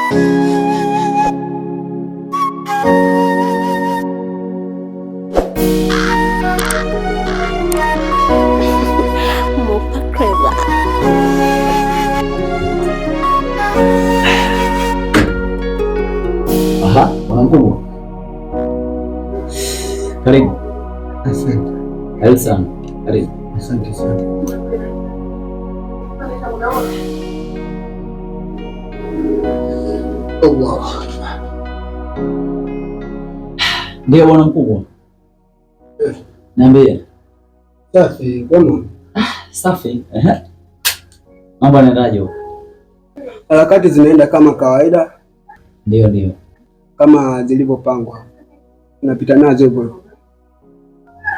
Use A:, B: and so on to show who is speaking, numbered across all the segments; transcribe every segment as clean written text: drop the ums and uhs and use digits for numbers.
A: Aha, bwana mkubwa. Karibu.
B: Asante.
A: Karibu sana. Karibu.
B: Asante sana.
A: Ndio bwana mkubwa. Niambie.
B: Safi, kwema?
A: Safi. Mambo yanaendaje huko?
B: Harakati zinaenda kama kawaida.
A: Ndio.
B: Kama zilivyopangwa. Tunapita nazo hivyo.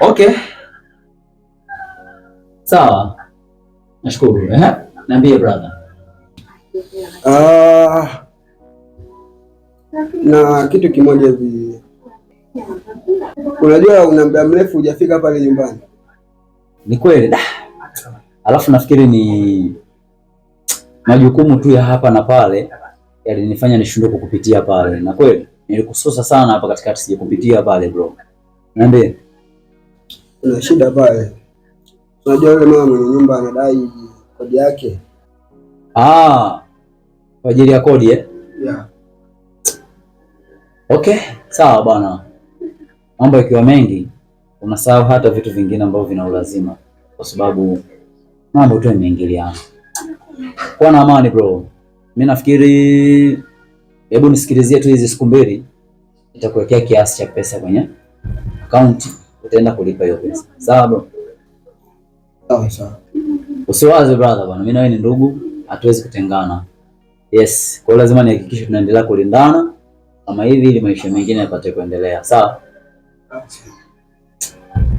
A: Okay. Sawa. Nashukuru. Niambie brother.
B: Na kitu kimoja hivi. Unajua una muda mrefu hujafika pale nyumbani.
A: Ni kweli. Alafu nafikiri ni majukumu tu ya hapa na pale yalinifanya nishindwe kukupitia pale. Na kweli nilikususa sana hapa katikati sijakupitia pale bro. Niambie.
B: Kuna shida pale. Unajua yule mama mwenye nyumba anadai kodi yake.
A: Kwa ajili ya kodi
B: Yeah.
A: Okay, sawa bwana. Mambo yakiwa mengi unasahau hata vitu vingine ambavyo vina ulazima kwa sababu mambo tu yameingiliana. Kwa na amani bro. Mimi nafikiri hebu nisikilizie tu hizi siku mbili nitakuwekea kiasi cha pesa kwenye account utaenda kulipa hiyo pesa. Sawa bro?
B: Sawa.
A: Usiwaze brother bwana. Mimi na wewe ni ndugu, hatuwezi kutengana. Yes, kwa lazima nihakikishe tunaendelea kulindana kama hivi ili maisha mengine yapate kuendelea. Sawa?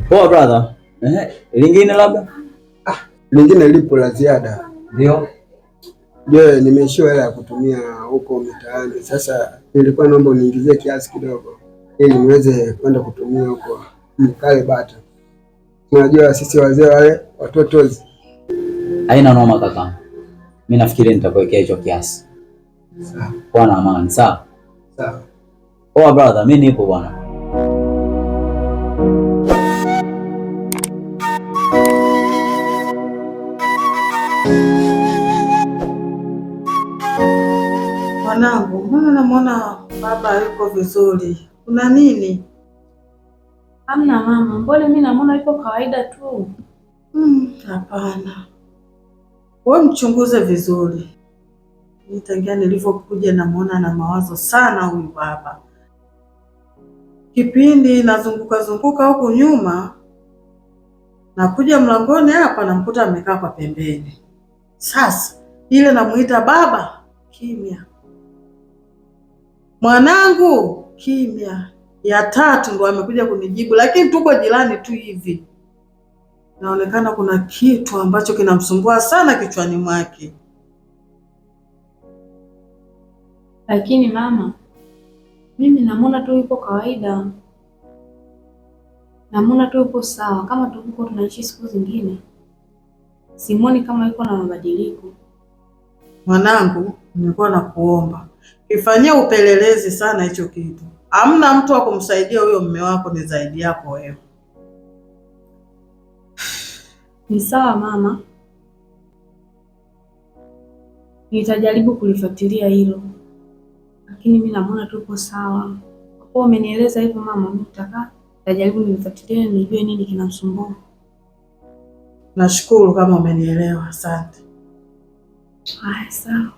A: Poa brother. Lingine labda?
B: Lingine lipo la ziada.
A: Ndio.
B: Je, nimeishiwa hela ya kutumia huko mitaani. Sasa nilikuwa naomba uniingizie kiasi kidogo ili niweze kwenda kutumia huko mkale bata. Unajua sisi wazee wale watotozi.
A: Haina noma kaka. Mimi nafikiri nitakuwekea hicho kiasi.
B: Sawa.
A: Kwa na amani. Sawa?
B: Sawa.
A: Poa brother, mimi nipo bwana.
C: Mwanangu, mbona namwona baba yuko vizuri? Kuna nini?
D: Hamna mama, mbona mimi namwona yuko kawaida tu.
C: Hapana. Wewe mchunguze vizuri. Nitangia nilivyokuja namwona na mawazo sana huyu baba. Kipindi nazunguka huku nyuma, nakuja mlangoni hapa namkuta amekaa kwa pembeni. Sasa ile namuita baba, kimya. Mwanangu, kimya. Ya tatu ndo amekuja kunijibu, lakini tuko jirani tu hivi. Naonekana kuna kitu ambacho kinamsumbua sana kichwani mwake.
D: Lakini mama, mimi namwona tu yuko kawaida. Namwona tu yuko sawa kama tulivyokuwa tunaishi siku zingine. Simoni kama yuko na mabadiliko.
C: Mwanangu, nilikuwa nakuomba ifanyie upelelezi sana hicho kitu. Hamna mtu wa kumsaidia huyo mume wako ni zaidi yako wewe.
D: Ni sawa mama. Nitajaribu kulifuatilia hilo. Lakini mimi namwona tu yuko sawa. Kwa umenieleza hivyo mama, mimi nitajaribu nilifuatilie nijue nini kinamsumbua.
C: Nashukuru kama umenielewa. Asante.
D: Haya, sawa.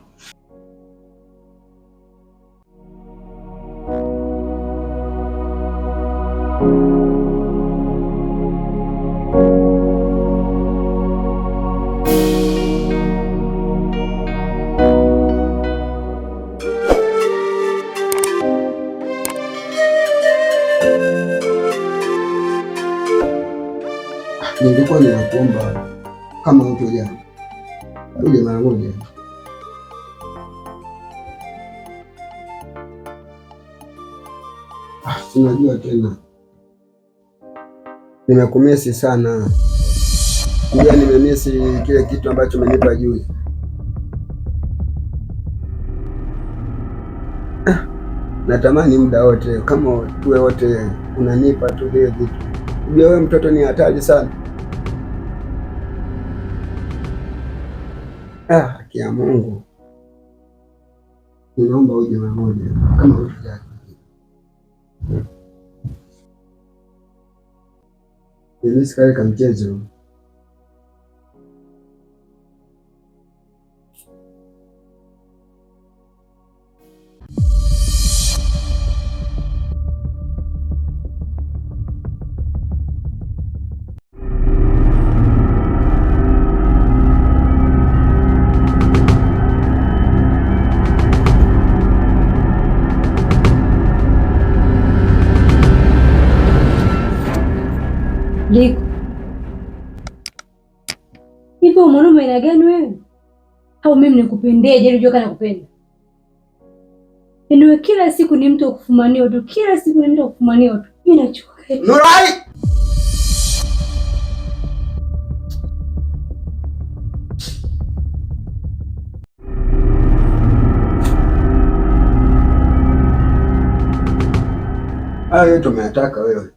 B: Nilikuwa ninakuomba kama mtu jana. Uje mara moja. Unajua tena. Nimekumisi sana. Pia nimemisi kile kitu ambacho umenipa juzi. natamani muda wote kama tuwe wote unanipa tu vile vitu. Unajua wewe mtoto ni hatari sana. Haki ya Mungu, ninaomba uje mara moja kama utajali. Mimi sikale kama mchezo.
E: Liko hivyo, mwanaume aina gani wewe? Au mimi nikupendee? Je, unajua kana kupenda? Niwe kila siku ni mtu kufumania tu, kila siku ni mtu kufumania tu. Mimi nachoka.
B: Nurai! Hayo yote umeyataka wewe.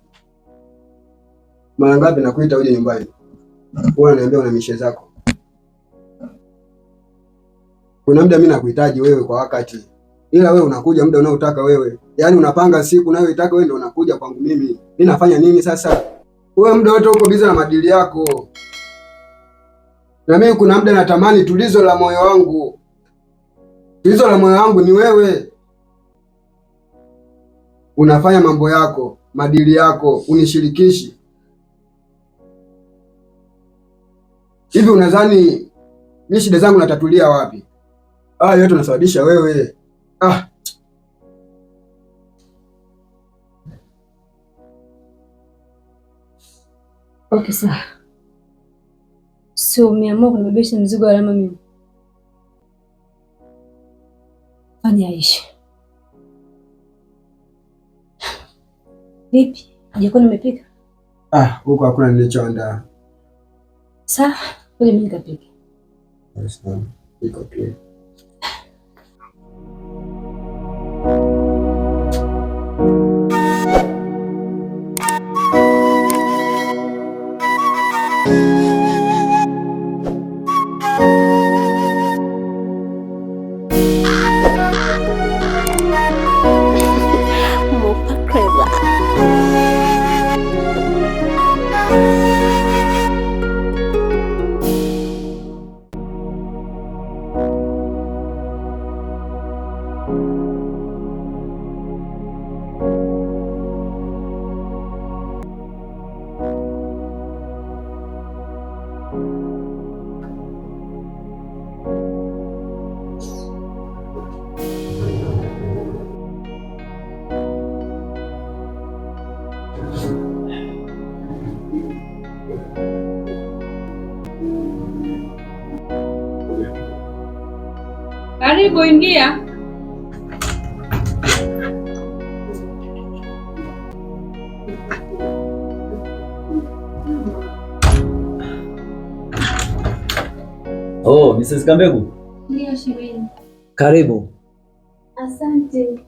B: Mara ngapi nakuita uje nyumbani? Wewe unaniambia una mishe zako. Kuna muda mimi nakuhitaji wewe kwa wakati. Ila wewe unakuja muda unaotaka wewe. Yaani unapanga siku unayoitaka wewe ndio unakuja kwangu mimi. Mimi nafanya nini sasa? Wewe muda wote uko bize na madili yako. Na mimi kuna muda natamani tulizo la moyo wangu. Tulizo la moyo wangu ni wewe. Unafanya mambo yako, madili yako, unishirikishi. Hivi unadhani mimi shida zangu natatulia wapi? Yote unasababisha wewe.
E: Okay, sawa. Sio umeamua kunibebesha mzigo wa alama mimi. Fanya ishi. Vipi? Jiko nimepika?
B: Huko hakuna nilichoandaa.
E: Sawa, ngoja mimi nikapike.
B: Sawa, iko pia.
D: Karibu, ingia.
A: Mrs. Kambegu.
E: Ndio shemeji.
A: Karibu.
E: Asante.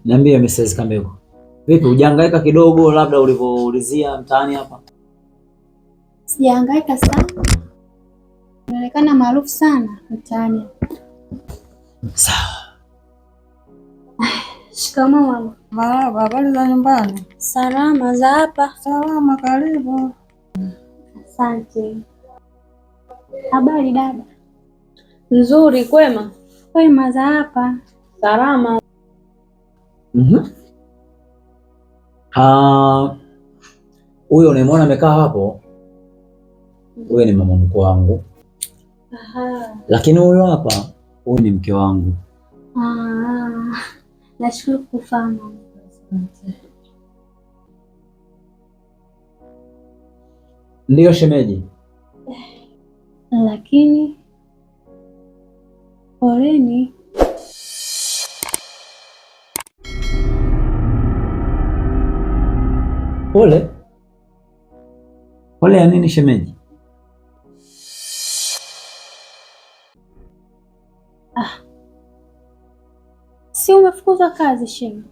A: Niambie Mrs. Kambegu. Vipi, hujahangaika kidogo labda ulivyoulizia mtaani hapa?
F: Sijahangaika sana. Inaonekana maarufu sana mtaani.
A: Sawa.
F: Shikamoo mama.
C: Marahaba, habari za nyumbani?
F: Salama, za hapa?
C: Salama, karibu.
F: Asante. Habari dada?
E: Nzuri, kwema?
F: Kwema, za hapa?
E: Salama.
A: Huyo unayemwona amekaa hapo, huyo ni mama mkwe wangu. Lakini huyo hapa, huyu ni mke wangu.
F: Nashukuru kufahamu.
A: Ndiyo shemeji.
F: Lakini poleni.
A: Pole? Pole ya nini shemeji?
F: nimefukuzwa kazi shemu.